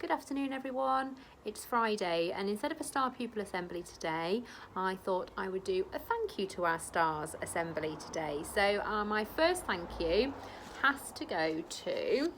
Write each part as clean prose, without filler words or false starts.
Good afternoon everyone. It's Friday and instead of a Star Pupil Assembly today, I thought I would do a thank you to our Stars Assembly today. So my first thank you has to go to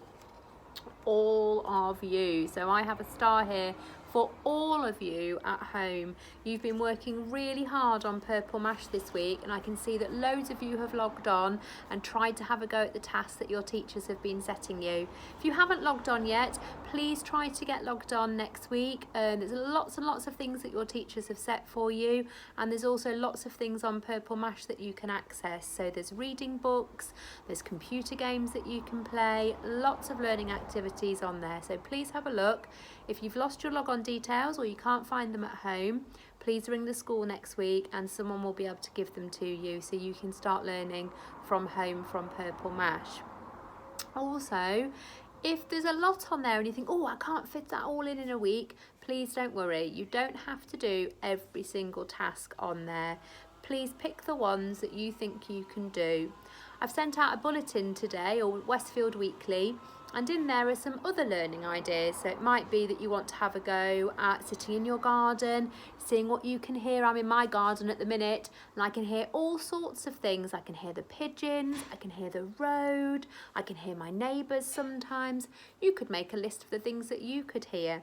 all of you. So I have a star here for all of you at home. You've been working really hard on Purple Mash this week, and I can see that loads of you have logged on and tried to have a go at the tasks that your teachers have been setting you. If you haven't logged on yet, please try to get logged on next week. There's lots and lots of things that your teachers have set for you, and there's also lots of things on Purple Mash that you can access. So there's reading books, there's computer games that you can play, lots of learning activities on there. So please have a look. If you've lost your log on details or you can't find them at home, please ring the school next week and someone will be able to give them to you so you can start learning from home from Purple Mash. Also, if there's a lot on there and you think, oh, I can't fit that all in a week, please don't worry. You don't have to do every single task on there. Please pick the ones that you think you can do. I've sent out a bulletin today, or Westfield Weekly, and in there are some other learning ideas. So it might be that you want to have a go at sitting in your garden, seeing what you can hear. I'm in my garden at the minute and I can hear all sorts of things. I can hear the pigeons, I can hear the road, I can hear my neighbours sometimes. You could make a list of the things that you could hear.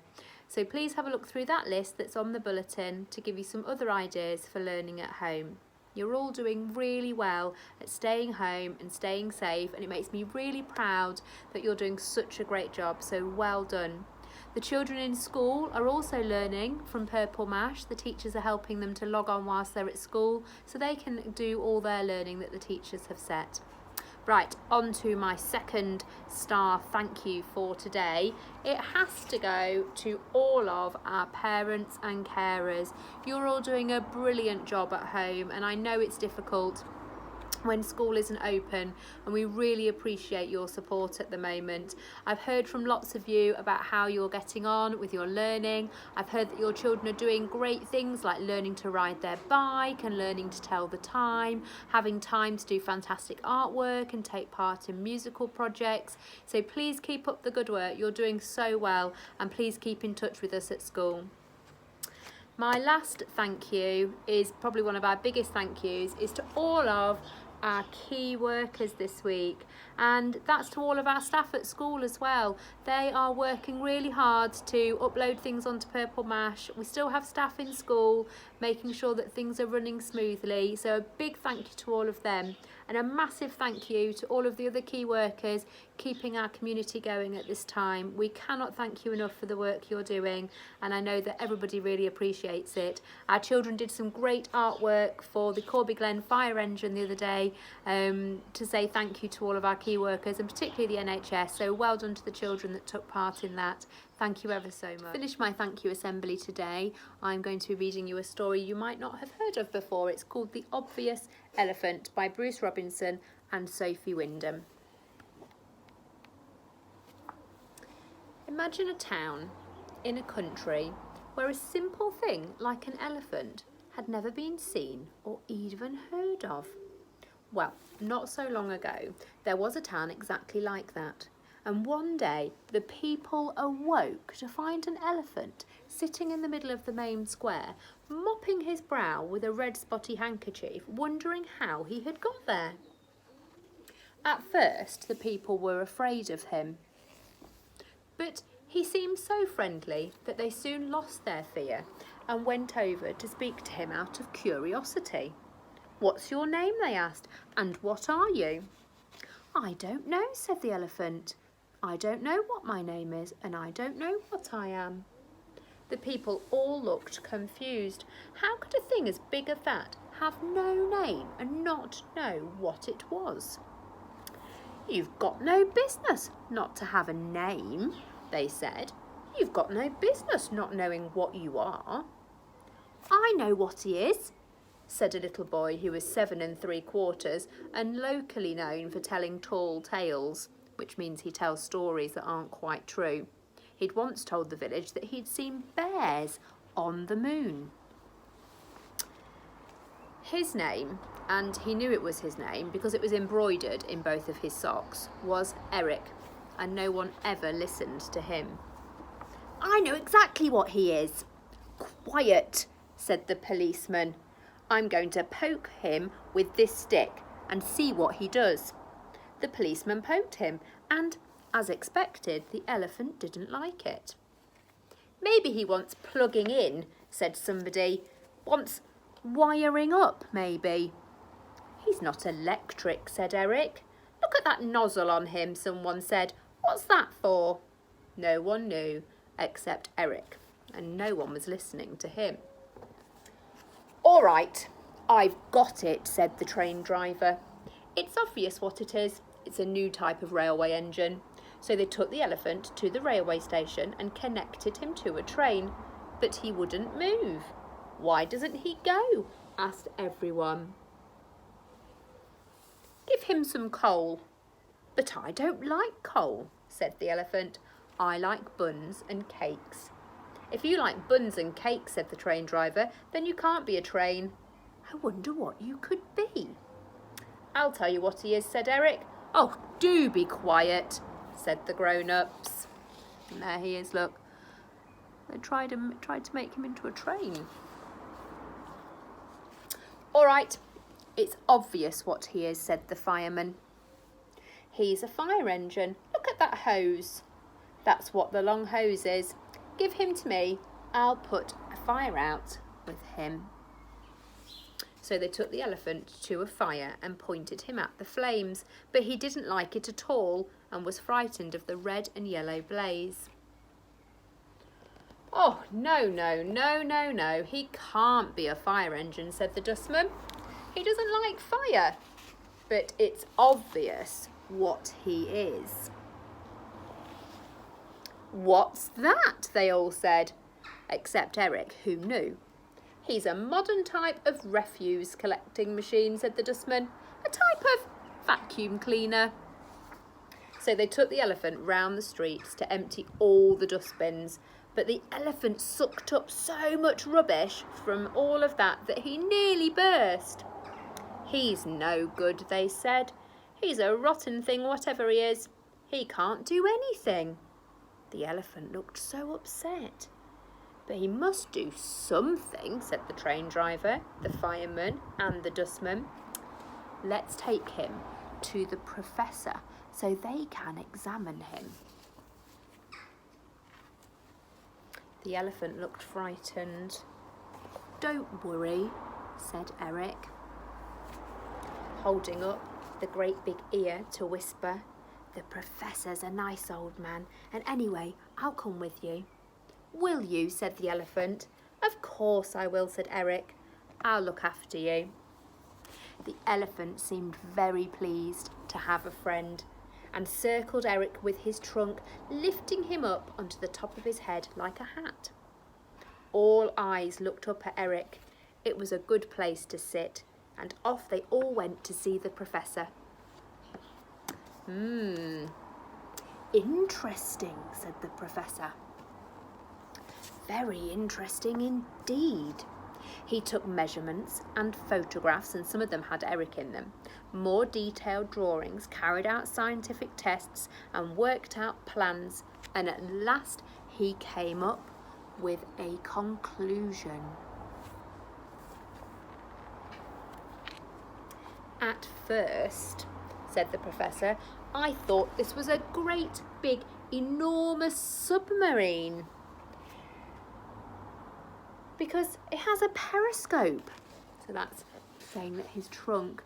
So please have a look through that list that's on the bulletin to give you some other ideas for learning at home. You're all doing really well at staying home and staying safe, and it makes me really proud that you're doing such a great job, so well done. The children in school are also learning from Purple Mash. The teachers are helping them to log on whilst they're at school so they can do all their learning that the teachers have set. Right, on to my second star thank you for today. It has to go to all of our parents and carers. You're all doing a brilliant job at home, and I know it's difficult when school isn't open, and we really appreciate your support at the moment. I've heard from lots of you about how you're getting on with your learning. I've heard that your children are doing great things like learning to ride their bike and learning to tell the time, having time to do fantastic artwork and take part in musical projects. So please keep up the good work. You're doing so well, and please keep in touch with us at school. My last thank you is probably one of our biggest thank yous, is to all of our key workers this week, and that's to all of our staff at school as well. They are working really hard to upload things onto Purple Mash. We still have staff in school making sure that things are running smoothly, so a big thank you to all of them, and a massive thank you to all of the other key workers keeping our community going at this time. We cannot thank you enough for the work you're doing, and I know that everybody really appreciates it. Our children did some great artwork for the Corby Glen fire engine the other day to say thank you to all of our key workers, and particularly the NHS, so well done to the children that took part in that. Thank you ever so much. To finish my thank you assembly today, I'm going to be reading you a story you might not have heard of before. It's called The Obvious Elephant by Bruce Robinson and Sophie Wyndham. Imagine a town in a country where a simple thing like an elephant had never been seen or even heard of. Well, not so long ago, there was a town exactly like that. And one day, the people awoke to find an elephant sitting in the middle of the main square, mopping his brow with a red spotty handkerchief, wondering how he had got there. At first, the people were afraid of him, but he seemed so friendly that they soon lost their fear and went over to speak to him out of curiosity. "What's your name?" they asked, "and what are you?" "I don't know," said the elephant. "I don't know what my name is, and I don't know what I am." The people all looked confused. How could a thing as big as that have no name and not know what it was? "You've got no business not to have a name," they said. "You've got no business not knowing what you are." "I know what he is," said a little boy who was 7 3/4 and locally known for telling tall tales, which means he tells stories that aren't quite true. He'd once told the village that he'd seen bears on the moon. His name, and he knew it was his name because it was embroidered in both of his socks, was Eric, and no one ever listened to him. I know exactly what he is. Quiet, said the policeman. I'm going to poke him with this stick and see what he does. The policeman poked him and, as expected, the elephant didn't like it. Maybe he wants plugging in, said somebody. Wants wiring up, maybe. He's not electric, said Eric. Look at that nozzle on him, someone said. What's that for? No one knew except Eric, and no one was listening to him. All right, I've got it, said the train driver. It's obvious what it is. It's a new type of railway engine. So they took the elephant to the railway station and connected him to a train, but he wouldn't move. Why doesn't he go? Asked everyone. Give him some coal. But I don't like coal, said the elephant. I like buns and cakes. If you like buns and cakes, said the train driver, then you can't be a train. I wonder what you could be. I'll tell you what he is, said Eric. Oh, do be quiet, said the grown-ups. And there he is, look. They tried to make him into a train. All right, it's obvious what he is, said the fireman. He's a fire engine. Look at that hose. That's what the long hose is. Give him to me. I'll put a fire out with him. So they took the elephant to a fire and pointed him at the flames, but he didn't like it at all and was frightened of the red and yellow blaze. Oh, no, he can't be a fire engine, said the dustman. He doesn't like fire, but it's obvious what he is. What's that? They all said, except Eric, who knew. He's a modern type of refuse collecting machine, said the dustman. A type of vacuum cleaner. So they took the elephant round the streets to empty all the dustbins, but the elephant sucked up so much rubbish from all of that he nearly burst. He's no good, they said. He's a rotten thing, whatever he is. He can't do anything. The elephant looked so upset. But he must do something, said the train driver, the fireman and the dustman. Let's take him to the professor so they can examine him. The elephant looked frightened. Don't worry, said Eric, holding up the great big ear to whisper. The professor's a nice old man, and anyway, I'll come with you. Will you? Said the elephant. Of course I will, said Eric. I'll look after you. The elephant seemed very pleased to have a friend and circled Eric with his trunk, lifting him up onto the top of his head like a hat. All eyes looked up at Eric. It was a good place to sit, and off they all went to see the professor. Interesting, said the professor. Very interesting indeed. He took measurements and photographs, and some of them had Eric in them. More detailed drawings, carried out scientific tests and worked out plans, and at last he came up with a conclusion. At first, said the professor, I thought this was a great big enormous submarine because it has a periscope. So that's saying that his trunk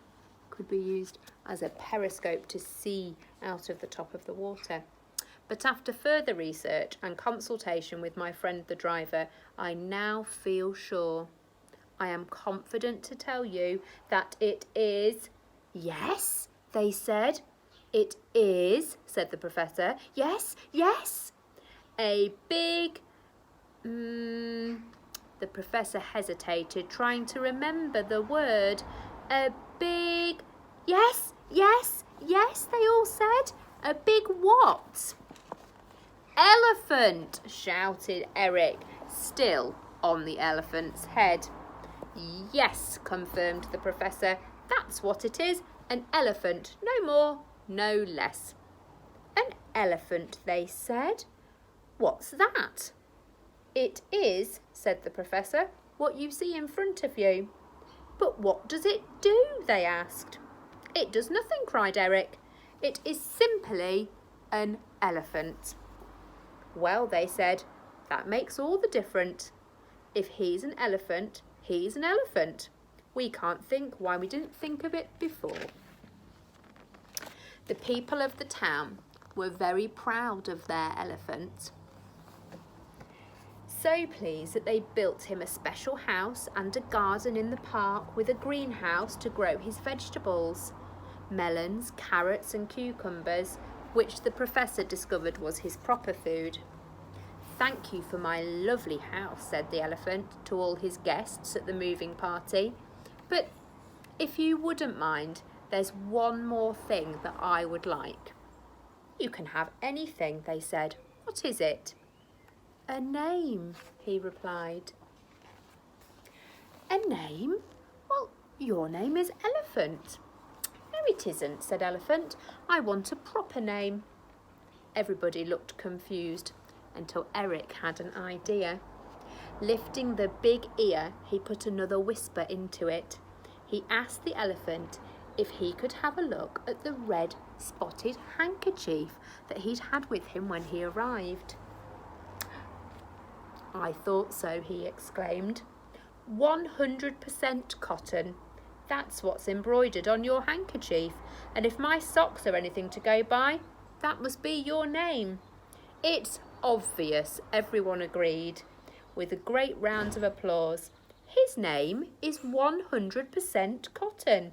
could be used as a periscope to see out of the top of the water. But after further research and consultation with my friend the driver, I now feel sure. I am confident to tell you that it is... Yes, they said. It is, said the professor. Yes, yes. A big... The professor hesitated, trying to remember the word. A big... Yes, yes, yes, they all said. A big what? Elephant, shouted Eric, still on the elephant's head. Yes, confirmed the professor. That's what it is. An elephant, no more, no less. An elephant, they said. What's that? It is, said the professor, what you see in front of you. But what does it do? They asked. It does nothing, cried Eric. It is simply an elephant. Well, they said, that makes all the difference. If he's an elephant, he's an elephant. We can't think why we didn't think of it before. The people of the town were very proud of their elephant. So pleased that they built him a special house and a garden in the park with a greenhouse to grow his vegetables, melons, carrots and cucumbers, which the professor discovered was his proper food. Thank you for my lovely house, said the elephant to all his guests at the moving party. But if you wouldn't mind, there's one more thing that I would like. You can have anything, they said. What is it? A name, he replied. A name? Well, your name is Elephant. No, it isn't, said Elephant. I want a proper name. Everybody looked confused until Eric had an idea. Lifting the big ear, he put another whisper into it. He asked the elephant if he could have a look at the red spotted handkerchief that he'd had with him when he arrived. I thought so, he exclaimed. 100% cotton. That's what's embroidered on your handkerchief, and if my socks are anything to go by, that must be your name. It's obvious, everyone agreed, with a great round of applause. His name is 100% cotton.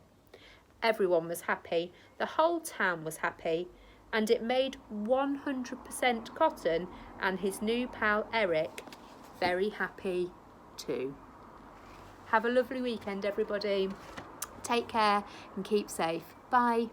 Everyone was happy, the whole town was happy, and it made 100% cotton and his new pal Eric very happy too. Have a lovely weekend, everybody. Take care and keep safe. Bye.